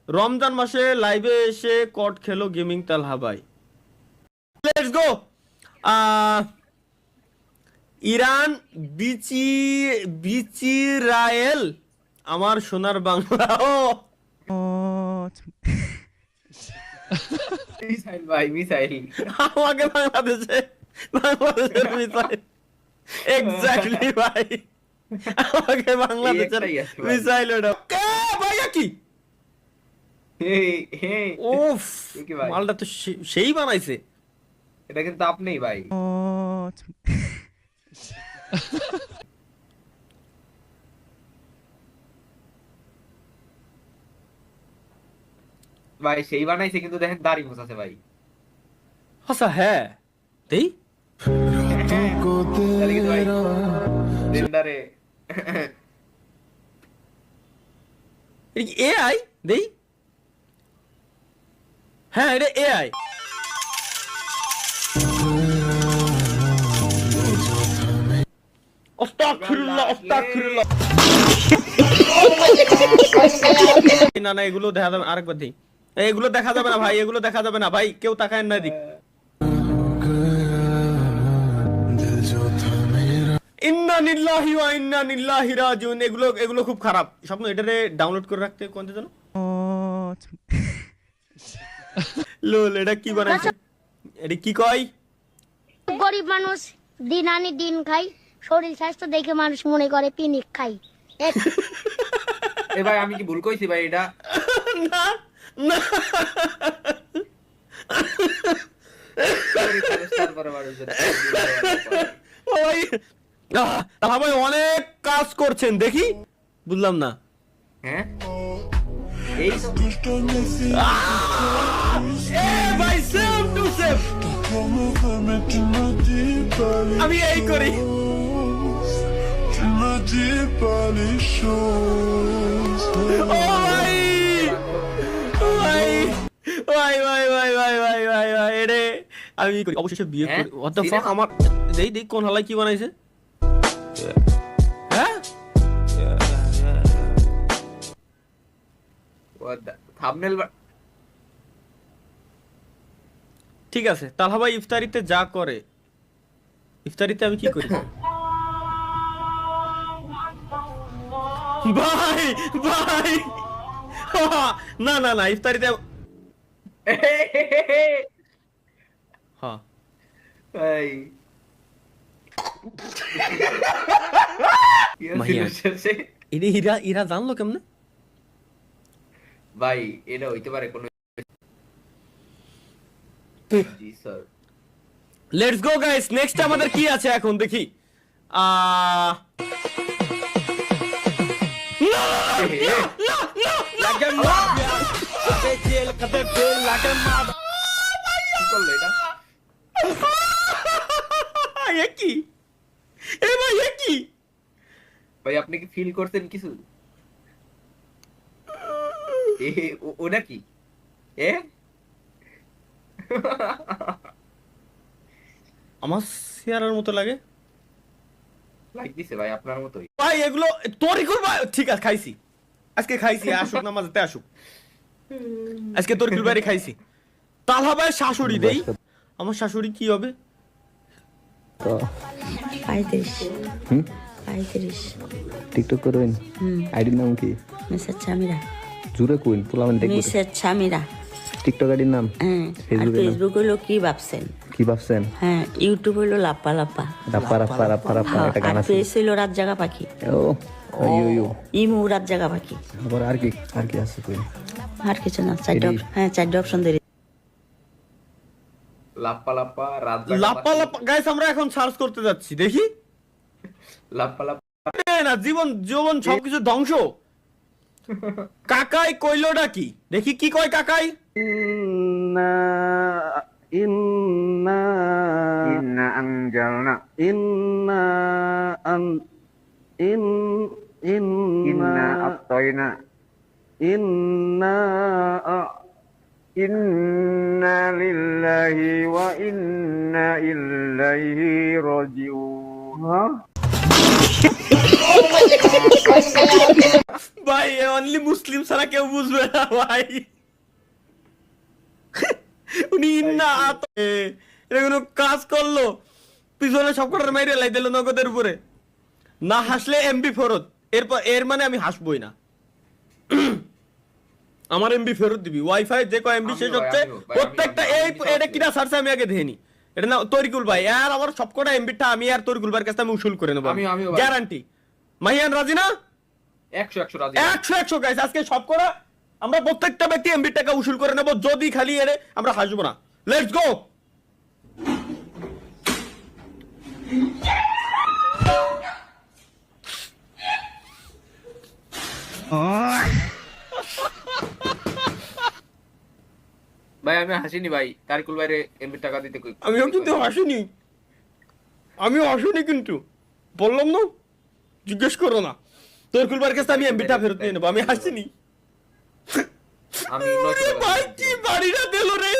রমজান মাসে লাইভে এসে কট খেলো গেমিং তালহা ভাই। Let's go. ইরান বিচি বিচিরায়েল আমার সোনার বাংলা। ও মিসাইল ভাই মিসাইল। আমাকে বাংলাদেশের মিসাইল। এক্স্যাক্টলি ভাই, আমাকে বাংলাদেশের মিসাইল। ওটা কে ভাইয়া কি? ওফ, মালটা তো সেই বানাইছে। এটা কিন্তু আপনিই ভাই। ভাই সেই বানাইছে, কিন্তু দেখেন দাড়ি মোছাছে ভাই। আচ্ছা হ্যাঁ দেই এআই দেই। হ্যাঁ এটা এআই। আস্তাগফিরুল্লাহ আস্তাগফিরুল্লাহ। না না এগুলো দেখা যাবে, আরেকবার দেই। এগুলো দেখা যাবে না ভাই, এগুলো দেখা যাবে না ভাই, কেউ তাকায় না দিক। ইন্না লিল্লাহি ওয়া ইন্না ইলাইহি রাজিউন। এগুলো এগুলো খুব খারাপ স্বপ্ন। এটারে ডাউনলোড করে রাখতে কোনটা জানো? লোল, এটা কি বানাইছে? এটা কি কয়? গরিব মানুষ দিন আনি দিন খাই, শরীর স্বাস্থ্য দেখে মানুষ মনে করে পিনিক খাই। এ ভাই আমি কি ভুল কইছি ভাই? এটা না না ভাই, তাহলে ভাই অনেক কাজ করছেন দেখি, বুঝলাম না। হ্যাঁ এই ভাই সেম টু সেম আমি এই করি। আমি করি অবশেষে বিয়ে করি। what the fuck? আমার দেই দেই কোন হালাই কি বানাইছে? হ্যাঁ থাম্বনেল। ঠিক আছে, তালহা ভাই ইফতারিতে যা করে, ইফতারিতে আমি কি করি? ভাই ভাই না না না ইফতারিতে হ্যাঁ ভাই এটা ইরা জানলো কেমনে? ভাই এটা হইতে পারে কোন। জি sir. Let's go guys, next আমাদের কি আছে এখন দেখি। কি এ ভাই কি ভাই আপনি কি ফিল করছেন কিছু? ওটা কি এ আমার সিয়ারের মতো লাগে। লাইক দিছে ভাই আপনার মতোই ভাই। এগুলো তোরই করবা? ঠিক আছে খাইছি আজকে, খাইছি আসুক নামাজতে আসুক আজকে তোর কুরবানি খাইছি। তালহা ভাই শাশুড়ি দেই, আমার শাশুড়ি কি হবে? 35 টিকটক করবেন? আইডির নাম কি? মিসেস ছামিরা। জুরে কইন পোলাবেন দেখব। মিসেস ছামিরা টিকটক আইডির নাম? হ্যাঁ। আর ফেসবুক হলো কি ভাবছেন? কি ভাবছেন? হ্যাঁ। ইউটিউব হলো লাপ্পা লাপ্পা। রাপ্পা রাপ্পা রাপ্পা রাপ্পা একটা গান আর আছে। ফেস হলো রাত জাগা পাখি। ও ইউ ইমু রাত জাগা পাখি। আবার আর কি আছে কইন? আর কিছু না, চারটা অপশন ধরে। লাপ্পা লাপ্পা রাত লাপ্পা লাপ্পা গাইস আমরা এখন সার্চ করতে যাচ্ছি দেখি। লাপ্পা লাপ্পা না জীবন জীবন সবকিছু ধ্বংস। কাকাই কইলোটা কি দেখি, কি কয় কাকাই? ইন্না আনজালনা ইন্না আতাইনা ইন্না লিল্লাহি ওয়া ইন্না ইলাইহি রাজিউন। ভাই অনলি মুসলিম ছাড়া কেউ বুঝবে না ভাই। উনি ইন্না এটা কোনো কাজ করলো, পিছনে সবকটার মাইরে লাই দিল নগদের উপরে। না হাসলে এমবি ফেরত, এরপর এর মানে আমি হাসবই না। আমার এমবি ফেরত দিবি। ওয়াইফাই যে কয় এমবি শেষ হচ্ছে প্রত্যেকটা এই এটা কিনা সারছে আমি আগে দেখিনি। এটা না তরিকুল ভাই আর আমার সবকটা এমবিটা আমি আর তরিকুল ভাইয়ের কাছে আমি উসুল করে নেব, গ্যারান্টি। মাহিয়ান রাজি না? 100 রাজি। 100 গাইস, আজকে সবকটা আমরা প্রত্যেকটা ব্যক্তি এমবি টাকা উসুল করে নেব, যদি খালি এরে আমরা হাসবো না। Let's go. ভাই আমি হাসিনি ভাই, তারিকুল ভাইরে এমবি টাকা দিতে কই। আমিও কিন্তু হাসিনি, কিন্তু বললাম না, জিজ্ঞেস করো না। তরিকুল ভাইয়ের কাছে আমি এমবিটা ফেরত নিয়ে নেবো, আমি হাসিনি। আমি ওরে ভাই কি বাড়িটা দিল রে।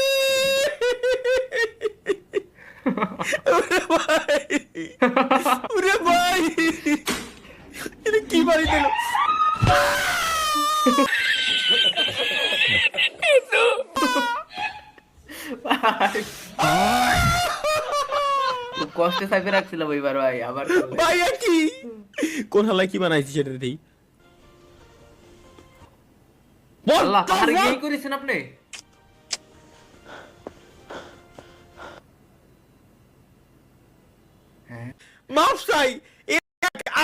ওরে ভাই এটা কি বাড়ি দিল। খুব কষ্টে চাপে রাখছিলাম ওইবার ভাই, আবার ভাই কি কোন হালায় কি বানাইছি সেটা দেই। আল্লাহ পাহাড়ে গিয়ে করেছেন আপনি। মাফ চাই,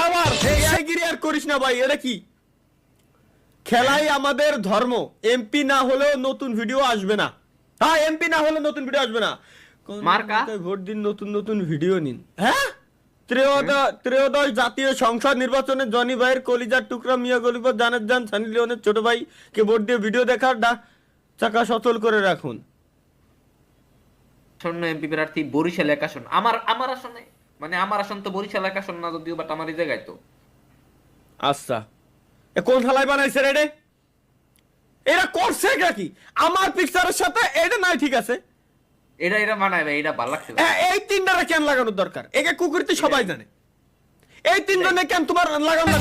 আবার এইগিরি আর করিস না ভাই। এটা কি খেলাই আমাদের ধর্ম, এমপি না হলেও নতুন ভিডিও আসবে না। হ্যাঁ এমপি না হলে নতুন ভিডিও আসবে না। মার্কা ভোট দিন, নতুন ভিডিও নিন। হ্যাঁ ত্রয়োদশ জাতীয় সংসদ নির্বাচনে জনি ভাইয়ের কলিজার টুকরা মিয়া গলিপত জানের জান সানি লিওনের ছোট ভাই কে ভোট দিয়ে ভিডিও দেখার চাকা সচল করে রাখুন। শূন্য এমপি প্রার্থী বরিশাল এক আসন। আমার আসনে মানে আমার আসন তো বরিশাল এক আসন না যদিও, বাট আমার এই জায়গায় তো। আচ্ছা কোন থালায় বানাইছে রে? এরা করছে কি আমার পিকচারের সাথে? এটা নাই ঠিক আছে, এটা মানায় ভাই, এটা ভালো লাগছে। এই তিনটারে কেন লাগানোর দরকার? একে কুকুরতে সবাই জানে। এই তিনজনে কেন তোমার লাগানো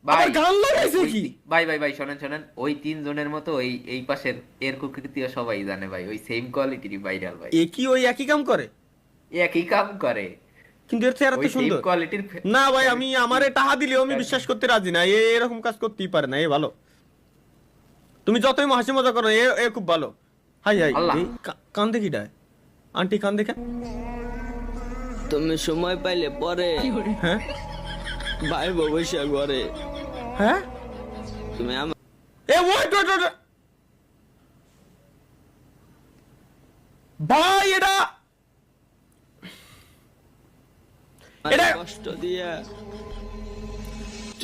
ভাই গান লাগাইছে কি? ভাই শোনেন ওই তিনজনের মতো এই পাশের এর কুকৃতিও সবাই জানে ভাই, ওই সেম কোয়ালিটির ভাইরাল ভাই। একই ওই একই কাম করে, একই কাম করে, কিন্তু এর চেহারা তো সুন্দর কোয়ালিটির না ভাই। আমি আমারে টাকা দিলেও আমি বিশ্বাস করতে রাজি না, এরকম কাজ করতেই পারে না। এ ভালো, তুমি যতই হাসি মজা করো, এ খুব ভালো। হাই হাই কান দেখি ডায় আন্টি, কান দেখে। তুমি সময় পাইলে পরে হ্যাঁ ভাই বসে ঘরে। হ্যাঁ তুমি আমার ভাই এটা কষ্ট দিয়া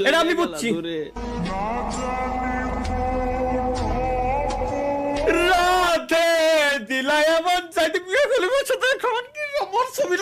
এটা আমি বুঝছি। রাতে দিলাই আমার চাইতে বিয়ে করলে বসে তো খান কি আমার ছবি